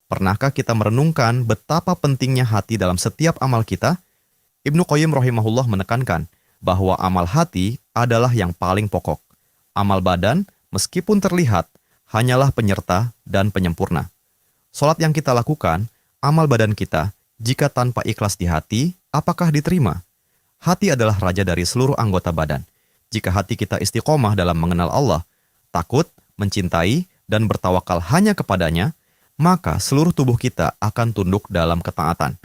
Pernahkah kita merenungkan betapa pentingnya hati dalam setiap amal kita? Ibnu Qayyim rahimahullah menekankan bahwa amal hati adalah yang paling pokok. Amal badan, meskipun terlihat, hanyalah penyerta dan penyempurna. Salat yang kita lakukan, amal badan kita, jika tanpa ikhlas di hati, apakah diterima? Hati adalah raja dari seluruh anggota badan. Jika hati kita istiqomah dalam mengenal Allah, takut, mencintai, dan bertawakal hanya kepadanya, maka seluruh tubuh kita akan tunduk dalam ketaatan.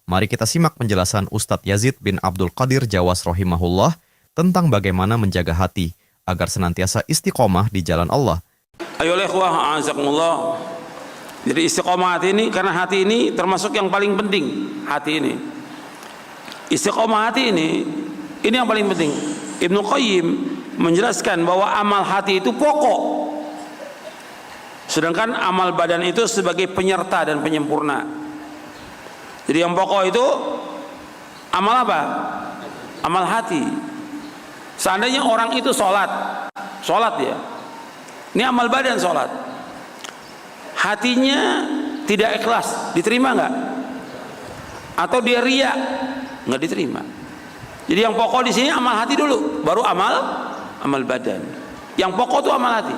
Mari kita simak penjelasan Ustadz Yazid bin Abdul Qadir Jawas rahimahullah tentang bagaimana menjaga hati agar senantiasa istiqomah di jalan Allah. Ayo ikhwah, azakumullah. Jadi istiqomah hati ini, karena hati ini termasuk yang paling penting. Hati ini, istiqomah hati ini yang paling penting. Ibnu Qayyim menjelaskan bahwa amal hati itu pokok, sedangkan amal badan itu sebagai penyerta dan penyempurna. Jadi yang pokok itu amal apa? Amal hati. Seandainya orang itu sholat ya, ini amal badan sholat, hatinya tidak ikhlas, diterima nggak? Atau dia riya, nggak diterima. Jadi yang pokok di sini amal hati dulu, baru amal badan. Yang pokok itu amal hati.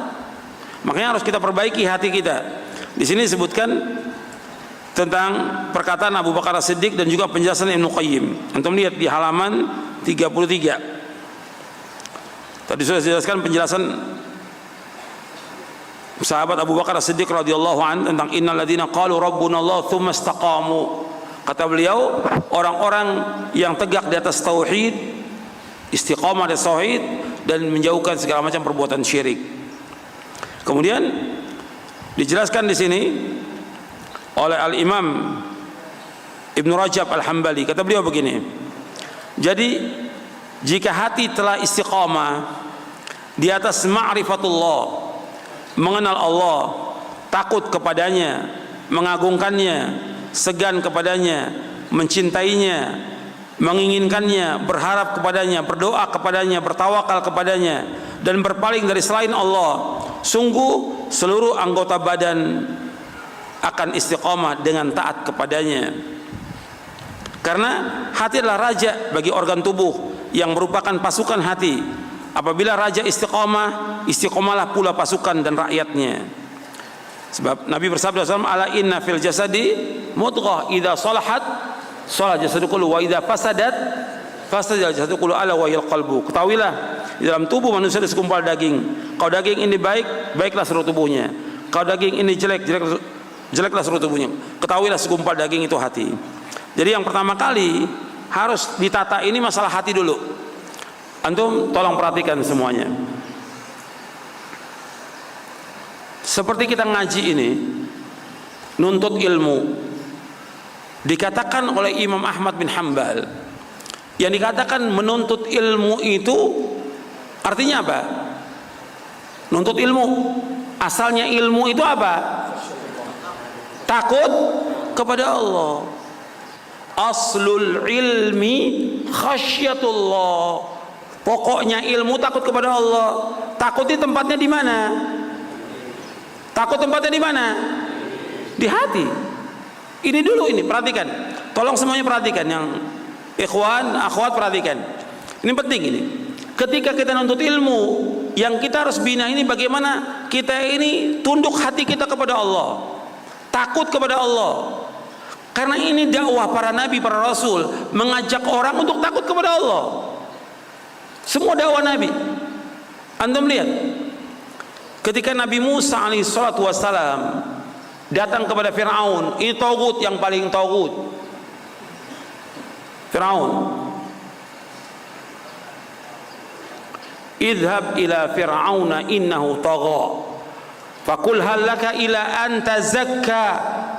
Makanya harus kita perbaiki hati kita. Di sini disebutkan tentang perkataan Abu Bakar As-Siddiq dan juga penjelasan Ibnu Qayyim. Antum lihat di halaman 33. Tadi sudah dijelaskan penjelasan sahabat Abu Bakar As-Siddiq radhiyallahu an tentang innal ladzina qalu rabbuna Allah tsumma istaqamu. Kata beliau, orang-orang yang tegak di atas tauhid, istiqamah di tauhid dan menjauhkan segala macam perbuatan syirik. Kemudian dijelaskan di sini oleh Al-Imam Ibnu Rajab Al-Hambali, kata beliau begini. Jadi jika hati telah istiqamah di atas ma'rifatullah, mengenal Allah, takut kepadanya, mengagungkannya, segan kepadanya, mencintainya, menginginkannya, berharap kepadanya, berdoa kepadanya, bertawakal kepadanya, dan berpaling dari selain Allah, sungguh seluruh anggota badan akan istiqomah dengan taat kepadanya. Karena hati adalah raja bagi organ tubuh yang merupakan pasukan hati. Apabila raja istiqomah, istiqomahlah pula pasukan dan rakyatnya. Sebab Nabi bersabda SAW, ala inna fil jasadi mudghah idza salahat salah jasadu kullu wa idza fasadat fasada jasadu kullu ala wa qalbu. Ketahuilah, di dalam tubuh manusia ada segumpal daging. Kalau daging ini baik, baiklah seluruh tubuhnya. Kalau daging ini jelek, jeleklah seluruh tubuhnya. Ketahuilah segumpal daging itu hati. Jadi yang pertama kali harus ditata ini masalah hati dulu. Antum tolong perhatikan semuanya. Seperti kita ngaji ini, nuntut ilmu, dikatakan oleh Imam Ahmad bin Hanbal, yang dikatakan menuntut ilmu itu artinya apa? Nuntut ilmu, asalnya ilmu itu apa? Takut kepada Allah. Aslul ilmi khasyatullah. Pokoknya ilmu takut kepada Allah. Takutnya tempatnya di mana? Takut tempatnya di mana? Di hati. Ini dulu, ini perhatikan. Tolong semuanya perhatikan, yang ikhwan, akhwat perhatikan. Ini penting ini. Ketika kita nuntut ilmu, yang kita harus bina ini bagaimana kita ini tunduk hati kita kepada Allah. Takut kepada Allah. Karena ini dakwah para nabi, para rasul, mengajak orang untuk takut kepada Allah. Semua dakwah nabi. Antum lihat, ketika Nabi Musa alaihissalatu wassalam datang kepada Fir'aun, ini tagut yang paling tagut, Fir'aun. Idhab ila fir'auna innahu tagha fakul hal laka ila an tazakka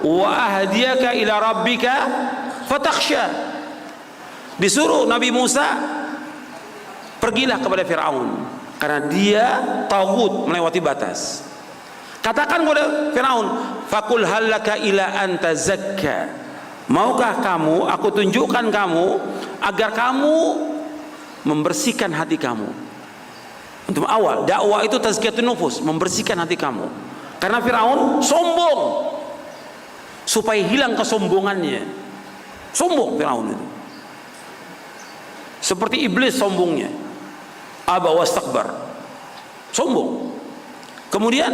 wa ahdiyaka ila rabbika fatakhsha. Disuruh Nabi Musa, pergilah kepada Fir'aun karena dia tagut, melewati batas. Katakan kepada Fir'aun, fakul hal laka ila an tazakka, maukah kamu aku tunjukkan kamu agar kamu membersihkan hati kamu. Untuk awal dakwah itu tazkiyatun nufus, membersihkan hati kamu. Karena Firaun sombong. supaya hilang kesombongannya. Sombong Firaun itu. Seperti iblis sombongnya. Aba wastakbar. Sombong. Kemudian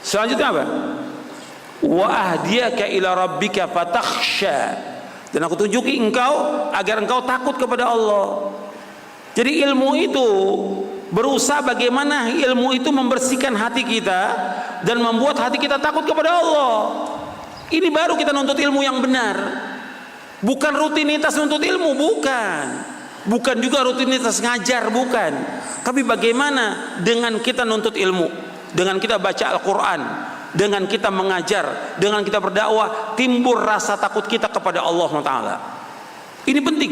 selanjutnya apa? Wa ahdiyaka ila rabbika fatakhsha. Dan aku tunjuki engkau agar engkau takut kepada Allah. Jadi ilmu itu berusaha bagaimana ilmu itu membersihkan hati kita dan membuat hati kita takut kepada Allah. Ini baru kita nuntut ilmu yang benar. Bukan rutinitas nuntut ilmu, bukan. Bukan juga rutinitas ngajar, bukan. Tapi bagaimana dengan kita nuntut ilmu, dengan kita baca Al-Quran, dengan kita mengajar, dengan kita berdakwah, timbul rasa takut kita kepada Allah Taala. Ini penting.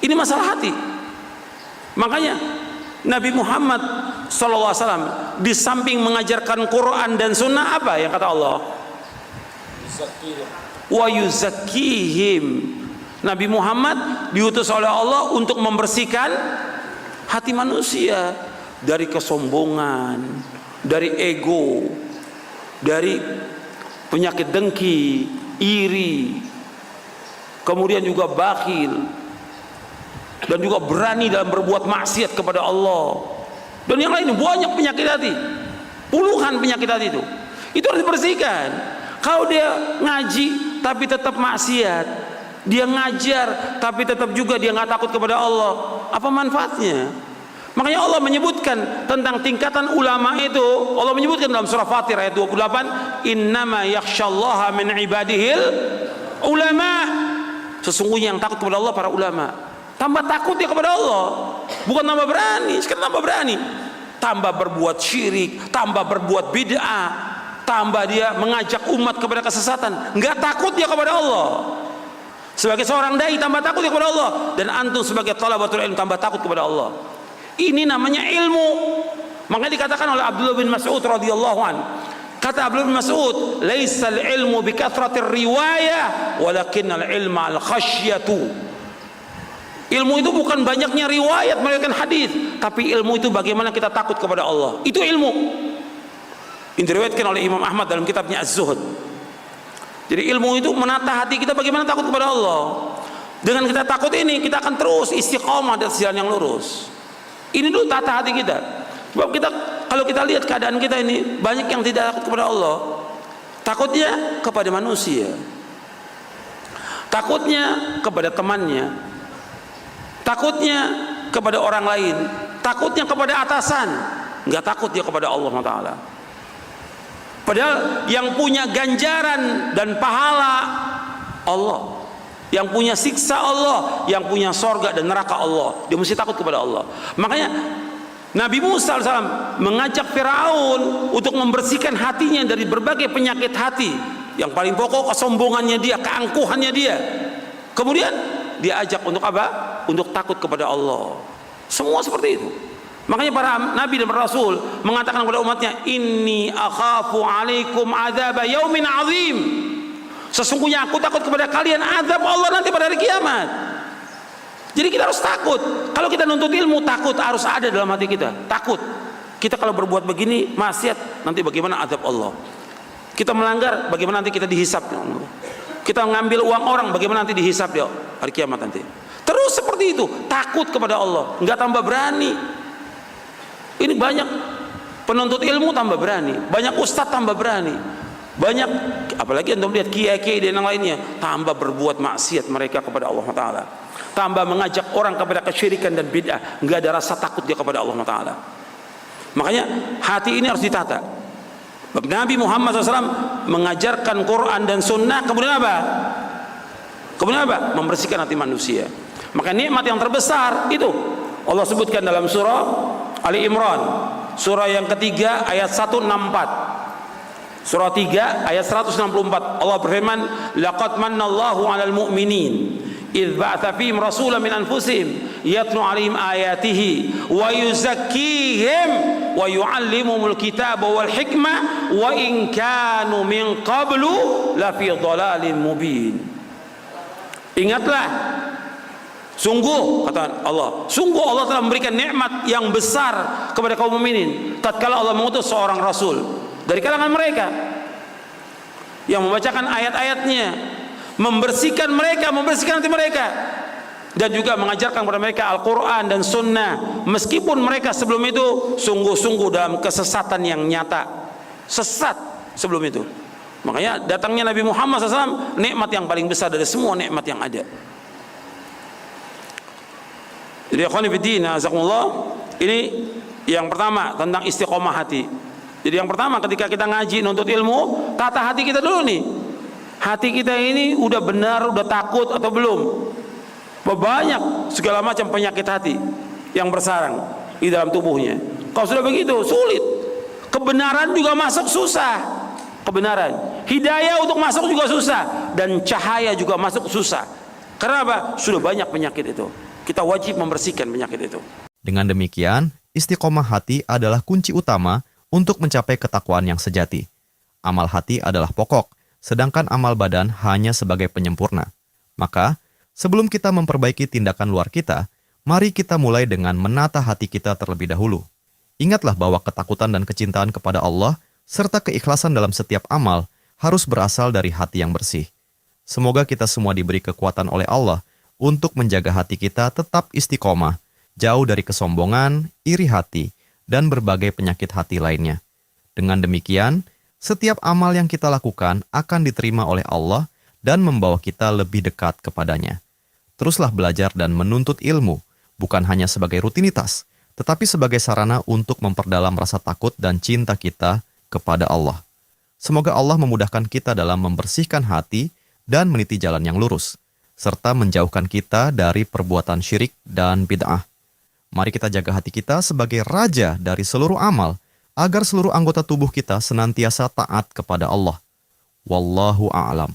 Ini masalah hati. Makanya Nabi Muhammad SAW di samping mengajarkan Quran dan Sunnah, apa yang kata Allah? Wa yuzakkihim. Nabi Muhammad diutus oleh Allah untuk membersihkan hati manusia dari kesombongan, dari ego, dari penyakit dengki, iri, kemudian juga bakhil, dan juga berani dalam berbuat maksiat kepada Allah, dan yang lain. Banyak penyakit hati, puluhan penyakit hati itu harus dibersihkan. Kalau dia ngaji tapi tetap maksiat, dia ngajar tapi tetap juga dia nggak takut kepada Allah, apa manfaatnya? Makanya Allah menyebutkan tentang tingkatan ulama itu. Allah menyebutkan dalam surah Fatir ayat 28, innama yakhsyallaha min ibadihil ulama. Sesungguhnya yang takut kepada Allah para ulama. Tambah takut dia kepada Allah, bukan tambah berani. Sekarang tambah berani, tambah berbuat syirik, tambah berbuat bid'ah, tambah dia mengajak umat kepada kesesatan. Nggak takut dia kepada Allah. Sebagai seorang dai tambah takut dia kepada Allah, dan antum sebagai thalabatul ilm tambah takut kepada Allah. Ini namanya ilmu. Makanya dikatakan oleh Abdullah bin Mas'ud radhiyallahu an. Kata Abdullah bin Mas'ud, "Laisal ilmu bi kathratir riwayah, walakinnal ilma al khasyatu." Ilmu itu bukan banyaknya riwayat meriwayatkan hadis, tapi ilmu itu bagaimana kita takut kepada Allah. Itu ilmu. Ini diriwayatkan oleh Imam Ahmad dalam kitabnya Az-Zuhud. Jadi ilmu itu menata hati kita bagaimana takut kepada Allah. Dengan kita takut ini, kita akan terus istiqomah di atas jalan yang lurus. Ini dulu tata hati kita. Sebab kita, kalau kita lihat keadaan kita ini, banyak yang tidak takut kepada Allah. Takutnya kepada manusia, takutnya kepada temannya, takutnya kepada orang lain, takutnya kepada atasan, nggak takut dia kepada Allah Taala. Padahal yang punya ganjaran dan pahala Allah, yang punya siksa Allah, yang punya sorga dan neraka Allah, dia mesti takut kepada Allah. Makanya Nabi Musa AS mengajak Firaun untuk membersihkan hatinya dari berbagai penyakit hati. Yang paling pokok kesombongannya dia, keangkuhannya dia. Kemudian dia ajak untuk apa? Untuk takut kepada Allah. Semua seperti itu. Makanya para nabi dan para rasul mengatakan kepada umatnya, inni akhafu alaikum adzaba yaumin azim. Sesungguhnya aku takut kepada kalian azab Allah nanti pada hari kiamat. Jadi kita harus takut. Kalau kita nuntut ilmu, takut harus ada dalam hati kita. Takut. Kita kalau berbuat begini maksiat, nanti bagaimana azab Allah. Kita melanggar, bagaimana nanti kita dihisab. Kita mengambil uang orang, bagaimana nanti dihisab ya hari kiamat nanti. Terus seperti itu, takut kepada Allah, nggak tambah berani. Ini banyak penuntut ilmu tambah berani, banyak ustadz tambah berani, banyak apalagi untuk melihat kiai-kiai dan yang lainnya tambah berbuat maksiat mereka kepada Allah Taala, tambah mengajak orang kepada kesyirikan dan bid'ah, nggak ada rasa takut dia kepada Allah Taala. Makanya hati ini harus ditata. Nabi Muhammad SAW mengajarkan Quran dan Sunnah, kemudian apa? Kemudian apa? Membersihkan hati manusia. Maka nikmat yang terbesar itu Allah sebutkan dalam surah Ali Imran, surah yang ketiga ayat 164. Surah 3 ayat 164. Allah berfirman, laqad mannallahu 'alal mu'minin idz ba'atsa fihim rasulan min anfusihim yatlu 'alaihim ayatihi wa yuzakkihim wa yu'allimuhumul kitaba wal hikmah wa in kanu min qablu lafi dhalalin mubin. Ingatlah, sungguh kata Allah, sungguh Allah telah memberikan nikmat yang besar kepada kaum mukminin tatkala Allah mengutus seorang rasul dari kalangan mereka. yang membacakan ayat-ayatnya, membersihkan mereka, membersihkan hati mereka, dan juga mengajarkan kepada mereka Al-Quran dan Sunnah, meskipun mereka sebelum itu sungguh-sungguh dalam kesesatan yang nyata, sesat sebelum itu. Makanya datangnya Nabi Muhammad SAW nikmat yang paling besar dari semua nikmat yang ada. Jadi akhwani fiddin, azakumullah, ini yang pertama tentang istiqomah hati. Jadi yang pertama ketika kita ngaji nuntut ilmu, tata hati kita dulu nih. Hati kita ini udah benar, udah takut atau belum? Banyak segala macam penyakit hati yang bersarang di dalam tubuhnya. Kalau sudah begitu sulit. Kebenaran juga masuk susah. Kebenaran, hidayah untuk masuk juga susah, dan cahaya juga masuk susah. Karena apa? Sudah banyak penyakit itu. Kita wajib membersihkan penyakit itu. Dengan demikian, istiqomah hati adalah kunci utama untuk mencapai ketakwaan yang sejati. Amal hati adalah pokok, sedangkan amal badan hanya sebagai penyempurna. Maka, sebelum kita memperbaiki tindakan luar kita, mari kita mulai dengan menata hati kita terlebih dahulu. Ingatlah bahwa ketakutan dan kecintaan kepada Allah serta keikhlasan dalam setiap amal harus berasal dari hati yang bersih. Semoga kita semua diberi kekuatan oleh Allah untuk menjaga hati kita tetap istiqomah, jauh dari kesombongan, iri hati, dan berbagai penyakit hati lainnya. Dengan demikian, setiap amal yang kita lakukan akan diterima oleh Allah dan membawa kita lebih dekat kepadanya. Teruslah belajar dan menuntut ilmu, bukan hanya sebagai rutinitas, tetapi sebagai sarana untuk memperdalam rasa takut dan cinta kita kepada Allah. Semoga Allah memudahkan kita dalam membersihkan hati dan meniti jalan yang lurus, serta menjauhkan kita dari perbuatan syirik dan bid'ah. Mari kita jaga hati kita sebagai raja dari seluruh amal, agar seluruh anggota tubuh kita senantiasa taat kepada Allah. Wallahu a'lam.